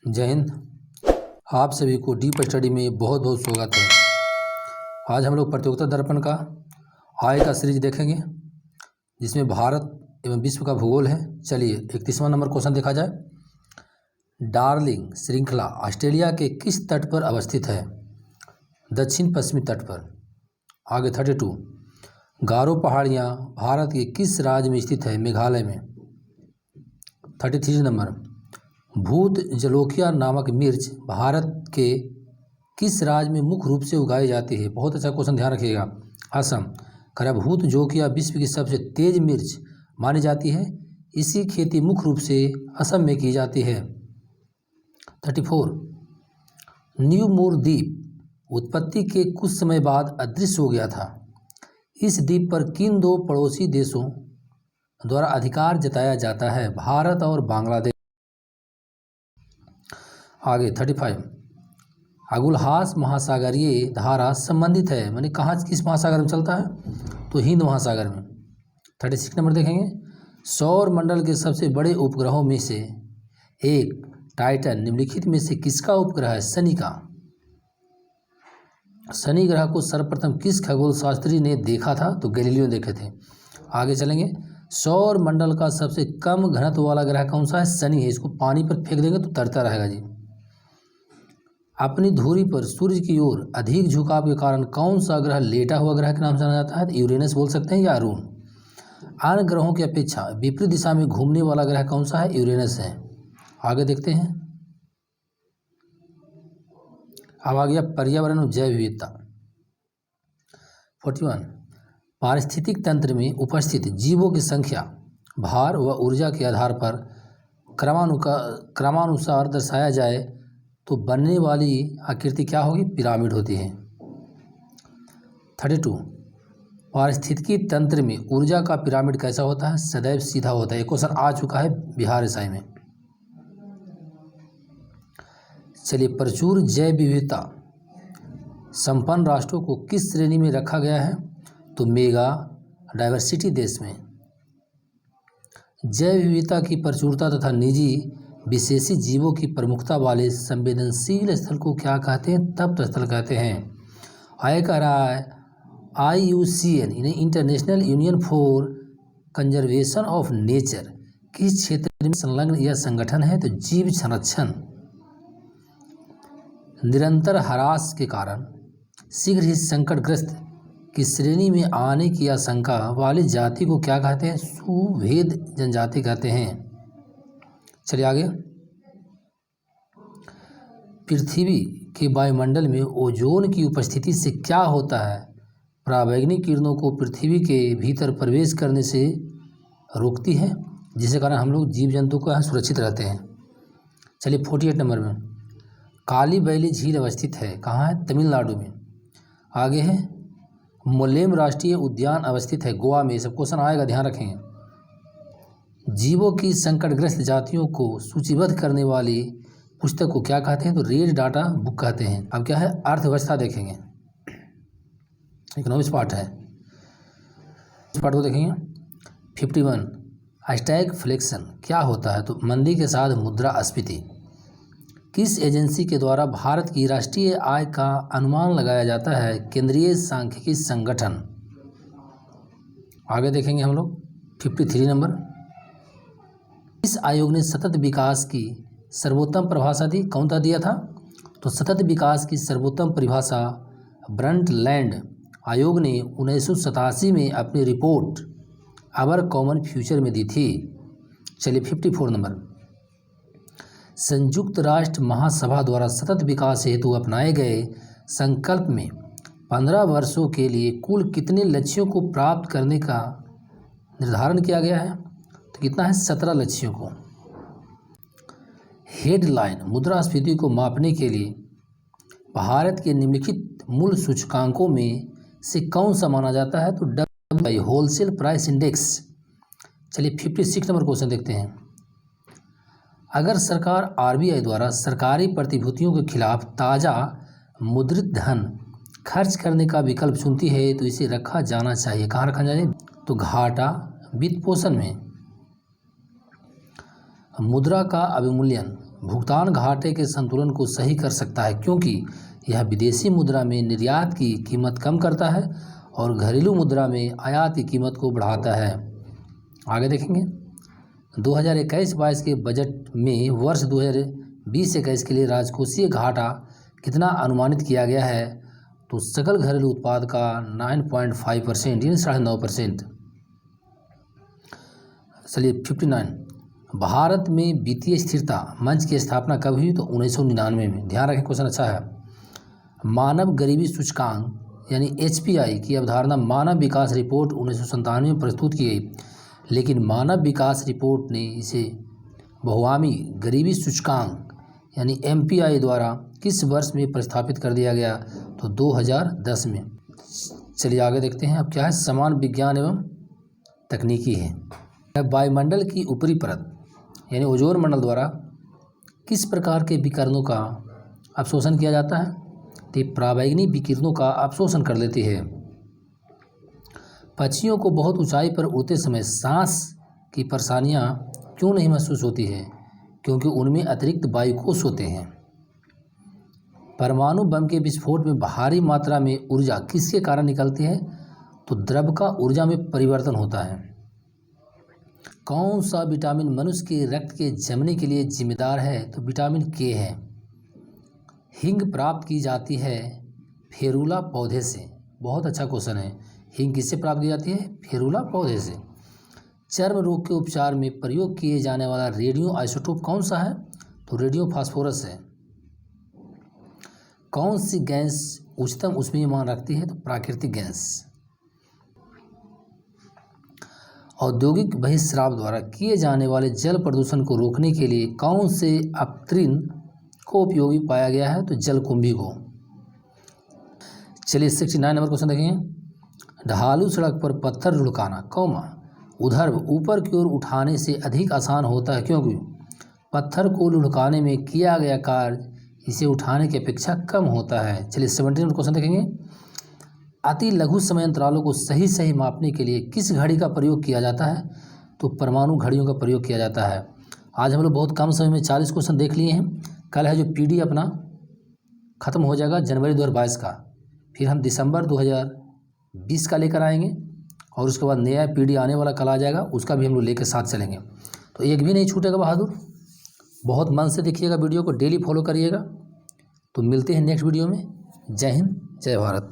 जय हिंद। आप सभी को डीप स्टडी में बहुत बहुत स्वागत है। आज हम लोग प्रतियोगिता दर्पण का आय का सीरीज देखेंगे, जिसमें भारत एवं विश्व का भूगोल है। चलिए 31वां नंबर क्वेश्चन देखा जाए। डार्लिंग श्रृंखला ऑस्ट्रेलिया के किस तट पर अवस्थित है? दक्षिण पश्चिमी तट पर। आगे 32, गारो पहाड़ियाँ भारत के किस राज्य में स्थित है? मेघालय में। 33 नंबर, भूत जलोकिया नामक मिर्च भारत के किस राज्य में मुख्य रूप से उगाई जाती है? बहुत अच्छा क्वेश्चन, ध्यान रखिएगा। असम। भूत जोकिया विश्व की सबसे तेज मिर्च मानी जाती है। इसी खेती मुख्य रूप से असम में की जाती है। 34, न्यू मूर द्वीप उत्पत्ति के कुछ समय बाद अदृश्य हो गया था। इस द्वीप पर किन दो पड़ोसी देशों द्वारा अधिकार जताया जाता है? भारत और बांग्लादेश। आगे 35, अगुलहास महासागरीय धारा संबंधित है, माने कहाँ किस महासागर में चलता है? तो हिंद महासागर में। 36 नंबर देखेंगे। सौर मंडल के सबसे बड़े उपग्रहों में से एक टाइटन निम्नलिखित में से किसका उपग्रह है? शनि का। शनि ग्रह को सर्वप्रथम किस खगोल शास्त्री ने देखा था? तो गैलीलियो देखे थे। आगे चलेंगे। सौर मंडल का सबसे कम घनत्व वाला ग्रह कौन सा है? शनि है। इसको पानी पर फेंक देंगे तो तरता रहेगा जी। अपनी धुरी पर सूर्य की ओर अधिक झुकाव के कारण कौन सा ग्रह लेटा हुआ ग्रह के नाम से जाना जाता है? यूरेनस बोल सकते हैं या अरुण। अन्य ग्रहों की अपेक्षा विपरीत दिशा में घूमने वाला ग्रह कौन सा है? यूरेनस है। आगे देखते हैं। अब आ गया पर्यावरण और जैव विविधता। 41, पारिस्थितिक तंत्र में उपस्थित जीवों की संख्या भार व ऊर्जा के आधार पर क्रमानुसार दर्शाया जाए तो बनने वाली आकृति क्या होगी? पिरामिड होती है। 32, पारिस्थितिकी तंत्र में ऊर्जा का पिरामिड कैसा होता है? सदैव सीधा होता है। एक क्वेश्चन आ चुका है बिहार एसआई में। चलिए, प्रचुर जैव विविधता संपन्न राष्ट्रों को किस श्रेणी में रखा गया है? तो मेगा डाइवर्सिटी देश में। जैव विविधता की प्रचुरता तथा निजी विशेषी जीवों की प्रमुखता वाले संवेदनशील स्थल को क्या कहते हैं? तप्त स्थल कहते हैं। आय कह रहा है IUCN यानी international union for conservation of nature किस क्षेत्र में संलग्न यह संगठन है? तो जीव संरक्षण। निरंतर ह्रास के कारण शीघ्र ही संकटग्रस्त की श्रेणी में आने की आशंका वाली जाति को क्या कहते हैं? सुभेद जनजाति कहते हैं। चलिए आगे। पृथ्वी के वायुमंडल में ओजोन की उपस्थिति से क्या होता है? पराबैंगनी किरणों को पृथ्वी के भीतर प्रवेश करने से रोकती है, जिसके कारण हम लोग जीव जंतु को सुरक्षित रहते हैं। चलिए 48 नंबर में काली बैली झील अवस्थित है। कहाँ है? तमिलनाडु में। आगे है मोलेम राष्ट्रीय उद्यान अवस्थित है गोवा में। सब क्वेश्चन आएगा, ध्यान रखें। जीवों की संकटग्रस्त जातियों को सूचीबद्ध करने वाली पुस्तक को क्या कहते हैं? तो रेड डाटा बुक कहते हैं। अब क्या है? अर्थव्यवस्था देखेंगे। इकोनॉमिक्स पार्ट है, इस पार्ट को देखेंगे। 51, स्टैगफ्लेशन क्या होता है? तो मंदी के साथ मुद्रास्फीति। किस एजेंसी के द्वारा भारत की राष्ट्रीय आय का अनुमान लगाया जाता है? केंद्रीय सांख्यिकी संगठन। आगे देखेंगे हम लोग 53 नंबर। इस आयोग ने सतत विकास की सर्वोत्तम परिभाषा दी, कौन सा दिया था? तो सतत विकास की सर्वोत्तम परिभाषा ब्रंटलैंड आयोग ने 1987 में अपनी रिपोर्ट आवर कॉमन फ्यूचर में दी थी। चलिए 54 नंबर। संयुक्त राष्ट्र महासभा द्वारा सतत विकास हेतु अपनाए गए संकल्प में 15 वर्षों के लिए कुल कितने लक्ष्यों को प्राप्त करने का निर्धारण किया गया है? तो कितना है? 17 लक्ष्यों को। हेडलाइन मुद्रास्फीति को मापने के लिए भारत के निम्नलिखित मूल सूचकांकों में से कौन सा माना जाता है? तो WPI होलसेल प्राइस इंडेक्स। चलिए 56 नंबर क्वेश्चन देखते हैं। अगर सरकार RBI द्वारा सरकारी प्रतिभूतियों के खिलाफ ताज़ा मुद्रित धन खर्च करने का विकल्प चुनती है तो इसे रखा जाना चाहिए। कहाँ रखा जाए? तो घाटा वित्त पोषण में। मुद्रा का अवमूल्यन भुगतान घाटे के संतुलन को सही कर सकता है, क्योंकि यह विदेशी मुद्रा में निर्यात की कीमत कम करता है और घरेलू मुद्रा में आयात की कीमत को बढ़ाता है। आगे देखेंगे 2021-22 के बजट में वर्ष 2020-21 के लिए राजकोषीय घाटा कितना अनुमानित किया गया है, तो सकल घरेलू उत्पाद का 9.5% यानी 9.5%। चलिए 59, भारत में वित्तीय स्थिरता मंच की स्थापना कब हुई, तो 1999 में। ध्यान रखें, क्वेश्चन अच्छा है। मानव गरीबी सूचकांक यानी HPI की अवधारणा मानव विकास रिपोर्ट 1997 में प्रस्तुत की गई, लेकिन मानव विकास रिपोर्ट ने इसे बहुआमी गरीबी सूचकांक यानी MPI द्वारा किस वर्ष में प्रस्तावित कर दिया गया, तो 2010 में। चलिए आगे देखते हैं अब क्या है। समान विज्ञान एवं तकनीकी है। वायुमंडल की ऊपरी परत यानी ओजोन मंडल द्वारा किस प्रकार के विकिरणों का अवशोषण किया जाता है, तो पराबैंगनी विकिरणों का अवशोषण कर लेती है। पक्षियों को बहुत ऊंचाई पर उड़ते समय सांस की परेशानियां क्यों नहीं महसूस होती है, क्योंकि उनमें अतिरिक्त वायुकोश होते हैं। परमाणु बम के विस्फोट में भारी मात्रा में ऊर्जा किसके कारण निकलती है, तो द्रव का ऊर्जा में परिवर्तन होता है। कौन सा विटामिन मनुष्य के रक्त के जमने के लिए जिम्मेदार है, तो विटामिन K है। हींग प्राप्त की जाती है फेरुला पौधे से। बहुत अच्छा क्वेश्चन है। हींग किससे प्राप्त की जाती है, फेरुला पौधे से। चर्म रोग के उपचार में प्रयोग किए जाने वाला रेडियो आइसोटोप कौन सा है, तो रेडियो फास्फोरस है। कौन सी गैस उच्चतम ऊष्मीय मान रखती है, तो प्राकृतिक गैस। औद्योगिक बहिस्राव द्वारा किए जाने वाले जल प्रदूषण को रोकने के लिए कौन से अपतृण को उपयोगी पाया गया है, तो जलकुंभी को। चलिए 69 नंबर क्वेश्चन देखेंगे। ढालू सड़क पर पत्थर लुढ़काना उधर ऊपर की ओर उठाने से अधिक आसान होता है, क्योंकि पत्थर को लुढ़काने में किया गया कार्य इसे उठाने की अपेक्षा कम होता है। चलिए 70 नंबर क्वेश्चन देखेंगे। अति लघु समय अंतरालों को सही मापने के लिए किस घड़ी का प्रयोग किया जाता है, तो परमाणु घड़ियों का प्रयोग किया जाता है। आज हम लोग बहुत कम समय में 40 क्वेश्चन देख लिए हैं। कल है जो PD अपना ख़त्म हो जाएगा जनवरी 2022 का, फिर हम दिसंबर 2020 का लेकर आएंगे और उसके बाद नया PD आने वाला कल आ जाएगा, उसका भी हम लोग लेकर साथ चलेंगे। तो एक भी नहीं छूटेगा बहादुर। बहुत मन से देखिएगा वीडियो को, डेली फॉलो करिएगा। तो मिलते हैं नेक्स्ट वीडियो में। जय हिंद, जय भारत।